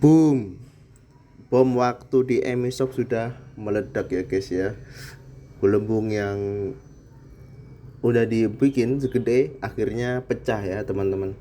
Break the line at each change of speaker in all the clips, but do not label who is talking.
Boom, bom waktu di Emi Shop sudah meledak ya guys ya. Gelembung yang udah dibikin segede akhirnya pecah ya teman-teman.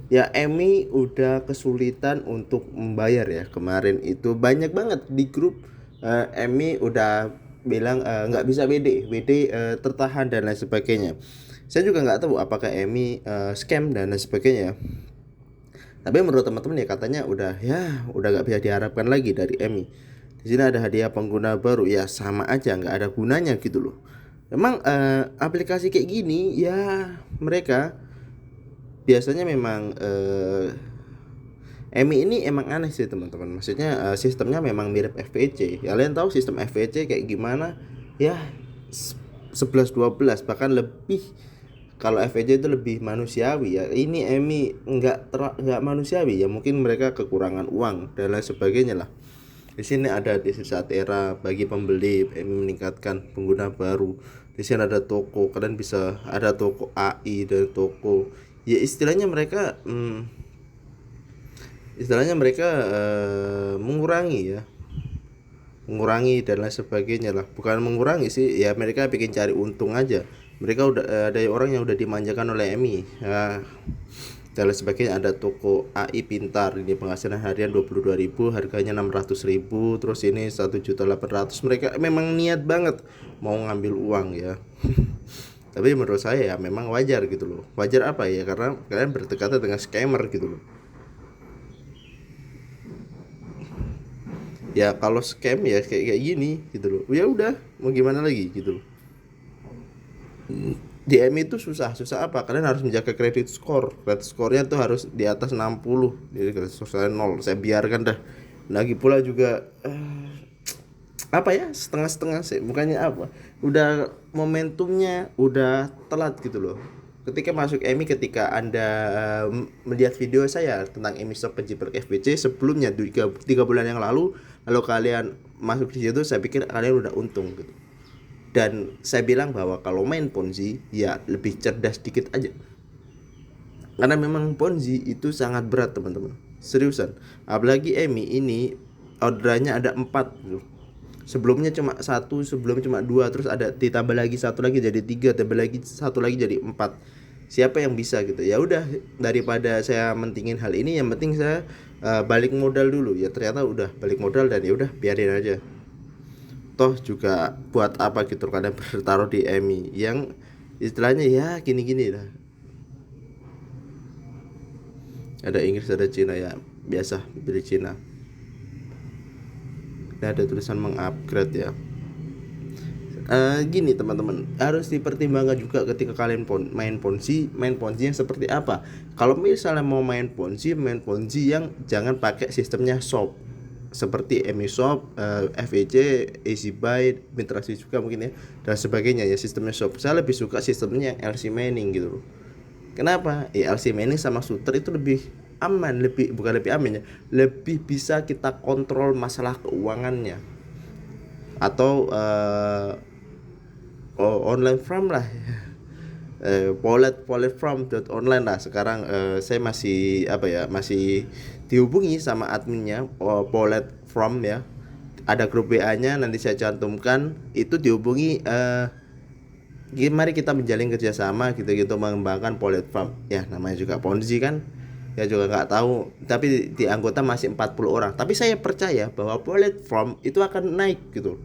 Ya Emi udah kesulitan untuk membayar ya. Kemarin itu banyak banget di grup, Emi udah bilang nggak bisa WD tertahan dan lain sebagainya. Saya juga nggak tahu apakah Emi scam dan lain sebagainya. Tapi menurut teman-teman ya katanya udah nggak bisa diharapkan lagi dari Emi. Di sini ada hadiah pengguna baru, ya sama aja nggak ada gunanya gitu loh. Memang aplikasi kayak gini ya mereka biasanya memang Emi ini emang aneh sih teman-teman. Maksudnya sistemnya memang mirip FVC. Ya, kalian tahu sistem FVC kayak gimana? Ya 11 12 bahkan lebih. Kalau FVC itu lebih manusiawi ya. Ini Emi nggak manusiawi ya. Mungkin mereka kekurangan uang dan lain sebagainya lah. Di sini ada di saat era bagi pembeli, Emi meningkatkan pengguna baru. Di sini ada toko, kalian bisa ada toko AI dan toko. Ya istilahnya mereka mengurangi ya, mengurangi dan lain sebagainya lah. Bukan mengurangi sih ya, mereka bikin cari untung aja. Mereka udah ada orang yang udah dimanjakan oleh Emi ya, dan lain sebagainya. Ada toko AI pintar, ini penghasilan harian 22.000, harganya 600.000, terus ini 1.800.000. Mereka memang niat banget mau ngambil uang ya. Tapi menurut saya ya memang wajar gitu loh. Wajar apa ya, karena kalian berdekatan dengan scammer gitu loh. Ya kalau scam ya kayak gini gitu loh, ya udah mau gimana lagi gitu loh. DM itu susah apa, kalian harus menjaga kredit skornya tuh harus di atas 60. Jadi kredit skor saya 0, saya biarkan dah. Lagi pula juga apa ya, setengah-setengah sih, bukannya apa, udah momentumnya udah telat gitu loh. Ketika masuk Emi, ketika anda melihat video saya tentang Emi Shop penjiplak FBC sebelumnya 3 bulan yang lalu kalian masuk di situ, saya pikir kalian udah untung gitu. Dan saya bilang bahwa kalau main Ponzi ya lebih cerdas dikit aja, karena memang Ponzi itu sangat berat teman-teman, seriusan. Apalagi Emi ini orderannya ada 4 gitu. Sebelumnya cuma satu, sebelum cuma dua, terus ada ditambah lagi satu lagi jadi 3, tambah lagi satu lagi jadi 4. Siapa yang bisa gitu? Ya udah, daripada saya mentingin hal ini, yang penting saya balik modal dulu. Ya ternyata udah balik modal dan ya udah biarin aja. Toh juga buat apa gitu kadang bertaruh di Emi yang istilahnya ya gini-gini lah. Ada Inggris, ada Cina, ya biasa pilih Cina. Ini ada tulisan mengupgrade ya. Gini teman-teman, harus dipertimbangkan juga ketika kalian main Ponzi yang seperti apa. Kalau misalnya mau main Ponzi yang jangan pakai sistemnya shop seperti Emi Shop, FEC, Easy Buy, Mintrasi juga mungkin ya, dan sebagainya ya. Sistemnya shop saya lebih suka sistemnya LC Mining gitu loh. Kenapa? LC Mining sama Shooter itu lebih aman, bukan lebih aman ya, lebih bisa kita kontrol masalah keuangannya. Atau online farm lah, wallet farm online lah sekarang. Saya masih masih dihubungi sama adminnya, wallet farm ya, ada grup WA nya, nanti saya cantumkan. Itu dihubungi, mari kita menjalin kerjasama gitu mengembangkan wallet farm ya. Namanya juga Ponzi kan ya, juga nggak tahu. Tapi di anggota masih 40 orang, tapi saya percaya bahwa wallet farm itu akan naik gitu,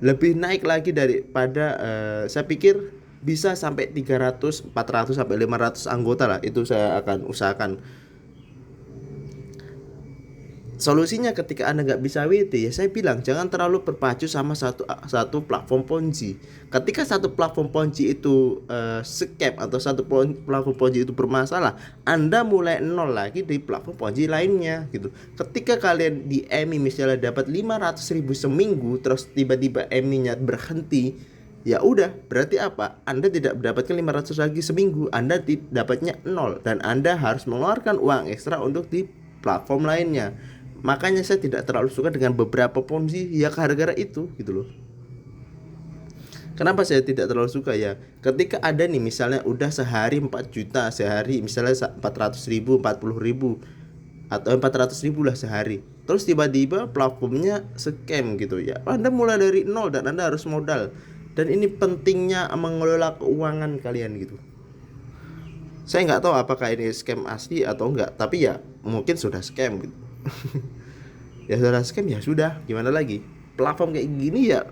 lebih naik lagi daripada saya pikir bisa sampai 300, 400 sampai 500 anggota lah. Itu saya akan usahakan. Solusinya ketika Anda nggak bisa WT, ya saya bilang jangan terlalu berpacu sama satu platform Ponzi. Ketika satu platform Ponzi itu scam atau satu platform Ponzi itu bermasalah, Anda mulai nol lagi di platform Ponzi lainnya gitu. Ketika kalian di Emi misalnya dapat 500.000 seminggu, terus tiba-tiba Emi-nya berhenti, ya udah, berarti apa? Anda tidak mendapatkan 500 lagi seminggu, Anda dapatnya nol, dan Anda harus mengeluarkan uang ekstra untuk di platform lainnya. Makanya saya tidak terlalu suka dengan beberapa Ponzi ya, gara-gara itu gitu loh. Kenapa saya tidak terlalu suka ya? Ketika ada nih misalnya udah sehari 4 juta, sehari misalnya 400.000, 40.000, atau 400.000 lah sehari. Terus tiba-tiba platformnya scam gitu ya. Anda mulai dari nol dan Anda harus modal. Dan ini pentingnya mengelola keuangan kalian gitu. Saya nggak tahu apakah ini scam asli atau enggak, tapi ya mungkin sudah scam gitu. Ya sudah scam ya sudah, gimana lagi? Platform kayak gini ya,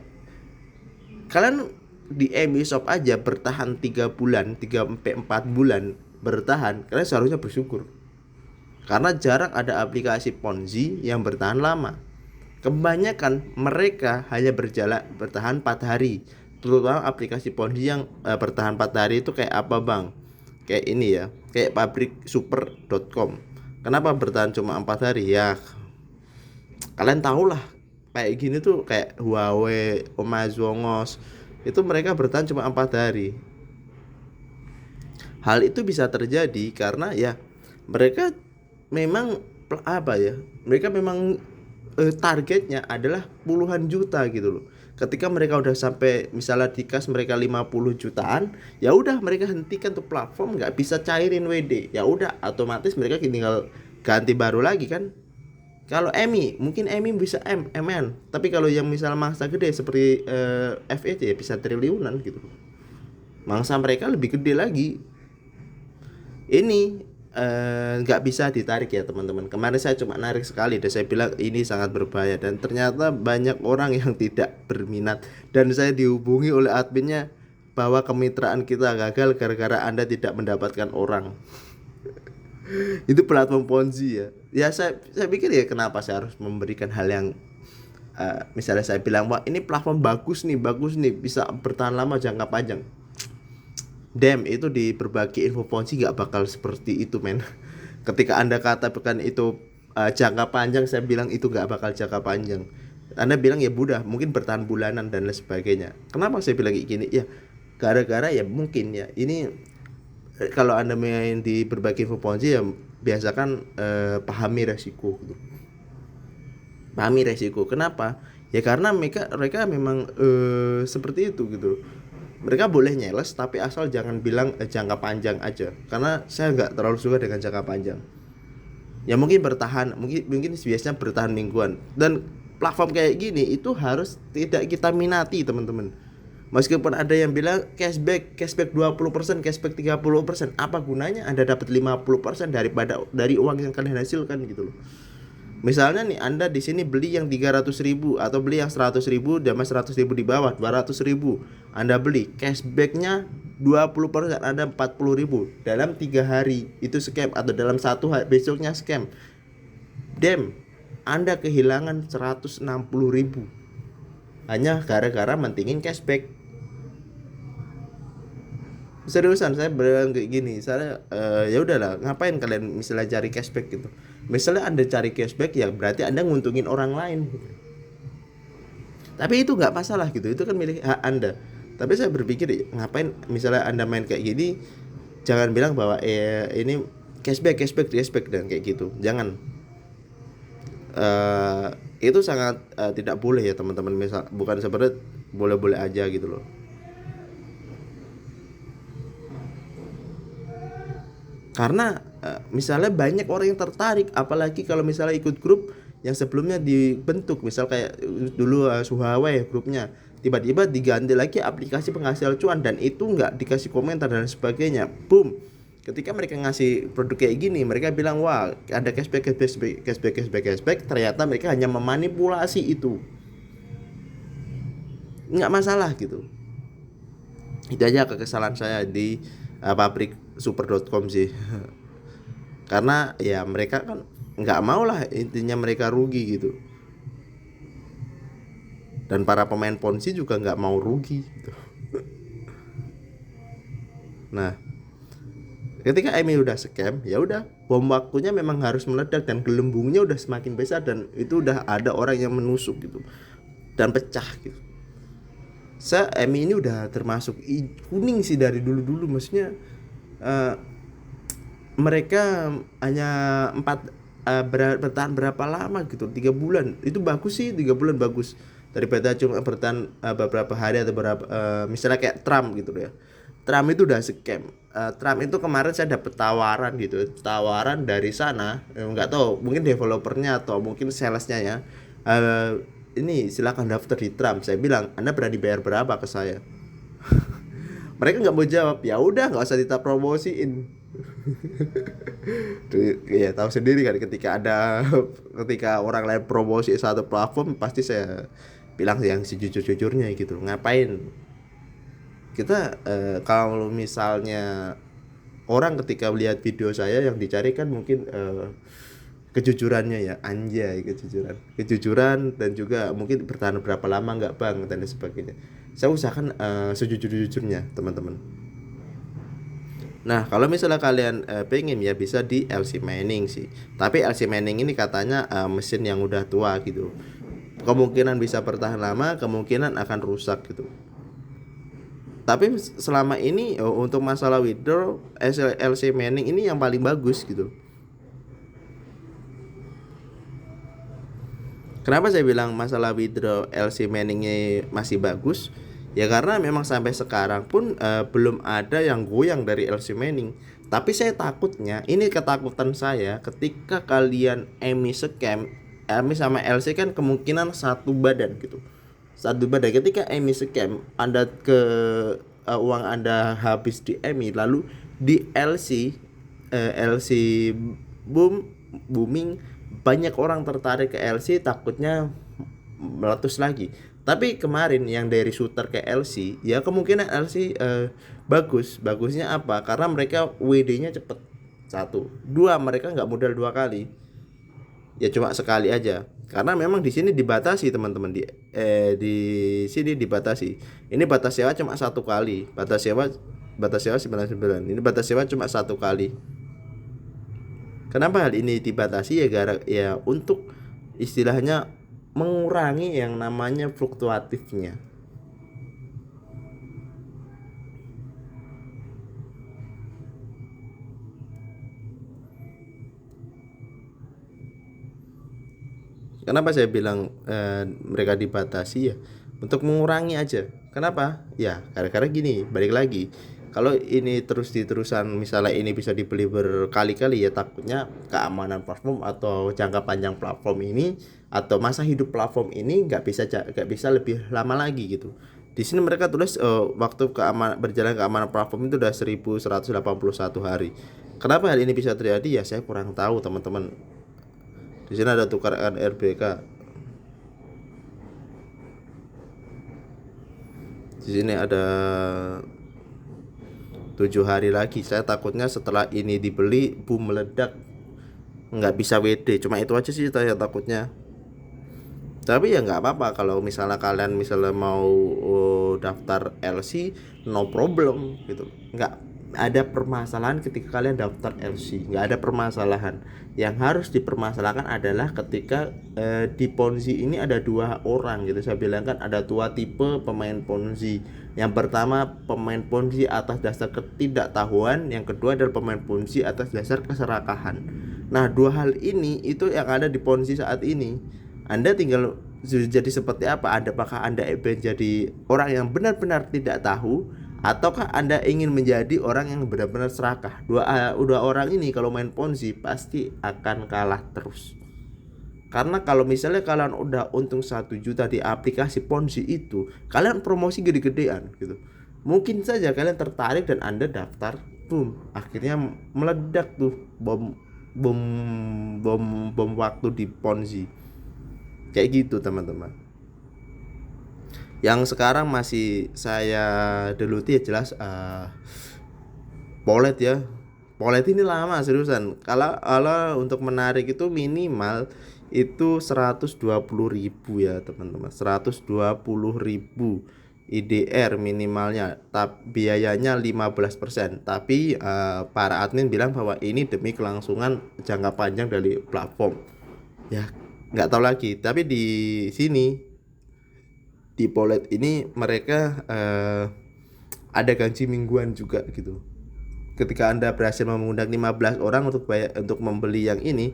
kalian di MI Shop aja bertahan 3 bulan, 3 sampai 4 bulan bertahan, kalian seharusnya bersyukur. Karena jarang ada aplikasi Ponzi yang bertahan lama. Kebanyakan mereka hanya bertahan 4 hari. Terutama aplikasi Ponzi yang bertahan 4 hari itu kayak apa bang? Kayak ini ya, kayak pabriksuper.com. Kenapa bertahan cuma 4 hari? Ya kalian tahu lah, kayak gini tuh kayak Huawei, Omazongos, itu mereka bertahan cuma 4 hari. Hal itu bisa terjadi karena ya mereka memang apa ya, mereka memang targetnya adalah puluhan juta gitu loh. Ketika mereka udah sampai misalnya dikas mereka 50 jutaan, ya udah mereka hentikan tuh platform, nggak bisa cairin WD. Ya udah otomatis mereka tinggal ganti baru lagi kan. Kalau EMI, mungkin EMI bisa MN, tapi kalau yang misalnya mangsa gede seperti FEC ya bisa triliunan gitu. Mangsa mereka lebih gede lagi. Ini nggak bisa ditarik ya teman-teman. Kemarin saya cuma narik sekali dan saya bilang ini sangat berbahaya, dan ternyata banyak orang yang tidak berminat, dan saya dihubungi oleh adminnya bahwa kemitraan kita gagal gara-gara Anda tidak mendapatkan orang. Itu platform Ponzi ya. Ya saya pikir ya kenapa saya harus memberikan hal yang misalnya saya bilang wah ini platform bagus nih bisa bertahan lama jangka panjang. Itu di berbagai info Ponzi gak bakal seperti itu men. Ketika Anda katakan itu jangka panjang, saya bilang itu gak bakal jangka panjang. Anda bilang ya mudah, mungkin bertahan bulanan dan lain sebagainya. Kenapa saya bilang kayak gini? Ya gara-gara ya mungkin ya ini kalau Anda main di berbagai info Ponzi ya biasakan pahami resiko gitu. Pahami resiko. Kenapa? Ya karena mereka memang seperti itu gitu. Mereka boleh nyeles tapi asal jangan bilang jangka panjang aja. Karena saya nggak terlalu suka dengan jangka panjang. Ya mungkin bertahan, mungkin biasanya bertahan mingguan. Dan platform kayak gini itu harus tidak kita minati teman-teman. Meskipun ada yang bilang cashback 20%, cashback 30%, apa gunanya Anda dapat 50% dari uang yang kalian hasilkan gitu loh. Misalnya nih Anda di sini beli yang 300.000 atau beli yang 100.000, damai 100.000 di bawah 200.000. Anda beli, cashbacknya 20%, Anda 40.000 dalam 3 hari itu scam, atau dalam 1 hari besoknya scam. Anda kehilangan 160.000 hanya gara-gara mentingin cashback. Seriusan saya bilang kayak gini, saya ya udahlah, ngapain kalian misalnya cari cashback gitu. Misalnya Anda cari cashback ya berarti Anda nguntungin orang lain gitu. Tapi itu nggak masalah gitu, itu kan milik hak Anda. Tapi saya berpikir ngapain misalnya Anda main kayak gini, jangan bilang bahwa ini cashback dan kayak gitu. Jangan. Itu sangat tidak boleh ya teman-teman. Misal bukan seperti boleh-boleh aja gitu loh. Karena misalnya banyak orang yang tertarik, apalagi kalau misalnya ikut grup yang sebelumnya dibentuk, misal kayak dulu Huawei grupnya, tiba-tiba diganti lagi aplikasi penghasil cuan dan itu nggak dikasih komentar dan sebagainya. Boom, ketika mereka ngasih produk kayak gini, mereka bilang wah ada cashback, ternyata mereka hanya memanipulasi itu. Nggak masalah gitu. Itu aja kekesalan saya di pabriksuper.com sih. Karena ya mereka kan nggak mau lah, intinya mereka rugi gitu. Dan para pemain Ponzi juga nggak mau rugi gitu. Nah, ketika Emi udah scam, ya udah bom waktunya memang harus meledak dan gelembungnya udah semakin besar dan itu udah ada orang yang menusuk gitu dan pecah gitu. Emi ini udah termasuk kuning sih dari dulu-dulu, maksudnya mereka hanya bertahan berapa lama gitu, 3 bulan itu bagus sih, 3 bulan bagus daripada cuma bertahan beberapa hari atau misalnya kayak Trump gitu ya. Trump itu udah scam. Trump itu kemarin saya dapat tawaran gitu, tawaran dari sana, nggak tahu mungkin developernya atau mungkin salesnya ya. Ini silakan daftar di Trump. Saya bilang, Anda berani bayar berapa ke saya? Mereka nggak mau jawab. Ya udah, nggak usah kita promosiin. Ya tahu sendiri kan, ketika orang lain promosi satu platform pasti saya bilang yang sejujur-jujurnya gitu. Ngapain kita kalau misalnya orang ketika melihat video saya yang dicari kan mungkin kejujurannya ya, anjay, kejujuran dan juga mungkin bertahan berapa lama nggak bang dan lain sebagainya. Saya usahakan sejujur-jujurnya teman-teman. Nah kalau misalnya kalian pengen ya bisa di LC Mining sih, tapi LC Mining ini katanya mesin yang udah tua gitu, kemungkinan bisa bertahan lama, kemungkinan akan rusak gitu. Tapi selama ini untuk masalah withdraw LC Mining ini yang paling bagus gitu. Kenapa saya bilang masalah withdraw LC Mining-nya masih bagus? Ya karena memang sampai sekarang pun belum ada yang goyang dari LC Mining. Tapi saya takutnya, ini ketakutan saya, ketika kalian EMI scam, EMI sama LC kan kemungkinan satu badan gitu. Satu badan, ketika EMI scam, Anda uang Anda habis di EMI, lalu di LC booming, banyak orang tertarik ke LC, takutnya meletus lagi. Tapi kemarin yang dari shooter ke LC, ya kemungkinan LC bagusnya apa? Karena mereka WD-nya cepet. Satu, dua, mereka nggak modal dua kali, ya cuma sekali aja. Karena memang di sini dibatasi teman-teman, di sini dibatasi. Ini batas sewa cuma satu kali, batas sewa 99. Ini batas sewa cuma satu kali. Kenapa hal ini dibatasi ya untuk istilahnya mengurangi yang namanya fluktuatifnya. Kenapa saya bilang mereka dibatasi ya? Untuk mengurangi aja. Kenapa? Ya gara-gara gini, balik lagi. Kalau ini terus-terusan misalnya ini bisa dibeli berkali-kali, ya takutnya keamanan platform atau jangka panjang platform ini atau masa hidup platform ini nggak bisa lebih lama lagi gitu. Di sini mereka tulis waktu berjalan keamanan platform itu udah 1181 hari. Kenapa hal ini bisa terjadi? Ya saya kurang tahu teman-teman. Di sini ada tukaran RBK. Di sini ada 7 hari lagi. Saya takutnya setelah ini dibeli boom meledak, nggak bisa WD. Cuma itu aja sih saya takutnya. Tapi ya nggak apa-apa kalau misalnya kalian mau daftar LC, no problem gitu. Nggak ada permasalahan ketika kalian daftar LC, nggak ada permasalahan. Yang harus dipermasalahkan adalah ketika di Ponzi ini ada dua orang gitu. Saya bilang kan ada dua tipe pemain Ponzi. Yang pertama pemain Ponzi atas dasar ketidaktahuan, yang kedua adalah pemain Ponzi atas dasar keserakahan. Nah dua hal ini itu yang ada di Ponzi saat ini. Anda tinggal jadi seperti apa? Apakah Anda ingin jadi orang yang benar-benar tidak tahu, ataukah Anda ingin menjadi orang yang benar-benar serakah? Dua orang ini kalau main Ponzi pasti akan kalah terus. Karena kalau misalnya kalian udah untung 1 juta di aplikasi Ponzi itu, kalian promosi gede-gedean gitu. Mungkin saja kalian tertarik dan Anda daftar, boom, akhirnya meledak tuh bom waktu di Ponzi. Kayak gitu teman-teman. Yang sekarang masih saya deluti ya jelas Polet ya. Polet ini lama seriusan. Kalau untuk menarik itu minimal itu 120.000 ya teman-teman. 120.000 IDR minimalnya. Biayanya 15%. Tapi para admin bilang bahwa ini demi kelangsungan jangka panjang dari platform. Ya nggak tahu lagi. Tapi di sini di Polet ini mereka ada gaji mingguan juga gitu. Ketika Anda berhasil mengundang 15 orang untuk membeli yang ini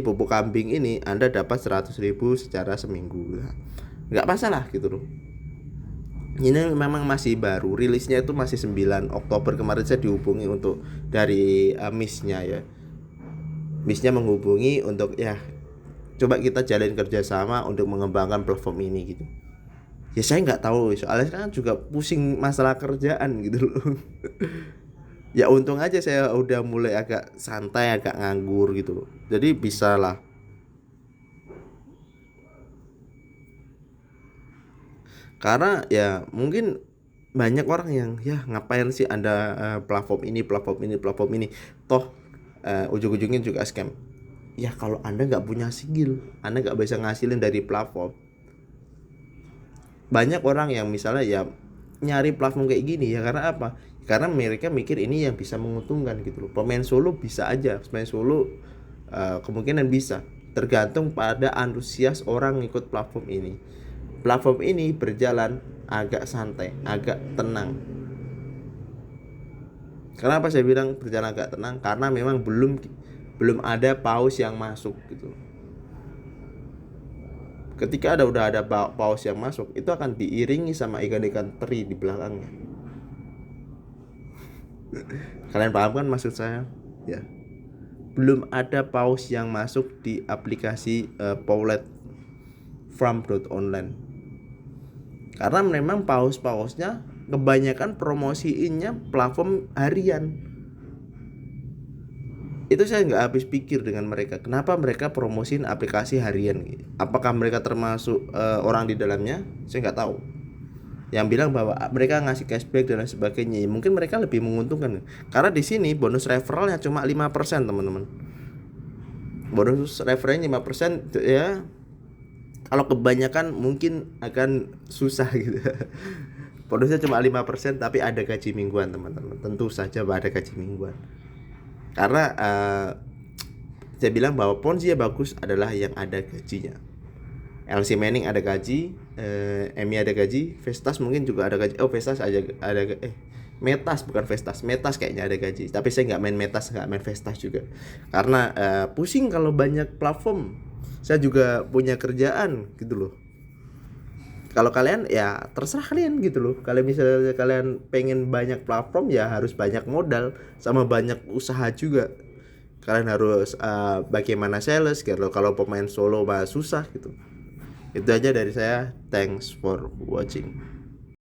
pupuk kambing ini, Anda dapat 100.000 secara seminggu. Nggak masalah gitu loh. Ini memang masih baru, rilisnya itu masih 9 Oktober. Kemarin saya dihubungi untuk dari MIS-nya ya. MIS-nya menghubungi untuk ya coba kita jalin kerjasama untuk mengembangkan platform ini gitu. Ya saya nggak tahu, soalnya kan juga pusing masalah kerjaan gitu loh. Ya untung aja saya udah mulai agak santai, agak nganggur gitu loh. Jadi bisa lah. Karena ya mungkin banyak orang yang ya ngapain sih Anda platform ini, platform ini, platform ini. Toh ujung-ujungnya juga scam. Ya kalau Anda nggak punya skill, Anda nggak bisa ngasilin dari platform. Banyak orang yang misalnya ya nyari platform kayak gini ya karena apa? Karena mereka mikir ini yang bisa menguntungkan gitu loh. Pemain solo bisa aja, pemain solo kemungkinan bisa. Tergantung pada antusias orang ngikut platform ini. Platform ini berjalan agak santai, agak tenang. Kenapa saya bilang berjalan agak tenang? Karena memang belum ada paus yang masuk gitu. Ketika udah ada paus yang masuk, itu akan diiringi sama ikan-ikan teri di belakangnya. Kalian paham kan maksud saya? Ya. Belum ada paus yang masuk di aplikasi Paulet Farm.online. Karena memang paus-pausnya kebanyakan promosiinnya platform harian. Itu saya nggak habis pikir dengan mereka. Kenapa mereka promosiin aplikasi harian? Apakah mereka termasuk orang di dalamnya? Saya nggak tahu. Yang bilang bahwa mereka ngasih cashback dan lain sebagainya. Mungkin mereka lebih menguntungkan. Karena di sini bonus referralnya cuma 5%, teman-teman. Bonus referralnya 5% ya. Kalau kebanyakan mungkin akan susah gitu. Bonusnya cuma 5% tapi ada gaji mingguan, teman-teman. Tentu saja ada gaji mingguan. Karena saya bilang bahwa Ponzi bagus adalah yang ada gajinya. LC Manning ada gaji, Emi ada gaji, Vestas mungkin juga ada gaji. Oh Vestas ada Metas bukan Vestas, Metas kayaknya ada gaji. Tapi saya nggak main Metas, nggak main Vestas juga. Karena pusing kalau banyak platform. Saya juga punya kerjaan gitu loh. Kalau kalian ya terserah kalian gitu loh. Kalau misalnya kalian pengen banyak platform ya harus banyak modal sama banyak usaha juga. Kalian harus bagaimana sales gitu. Kalau pemain solo mah susah gitu. Itu aja dari saya. Thanks for watching.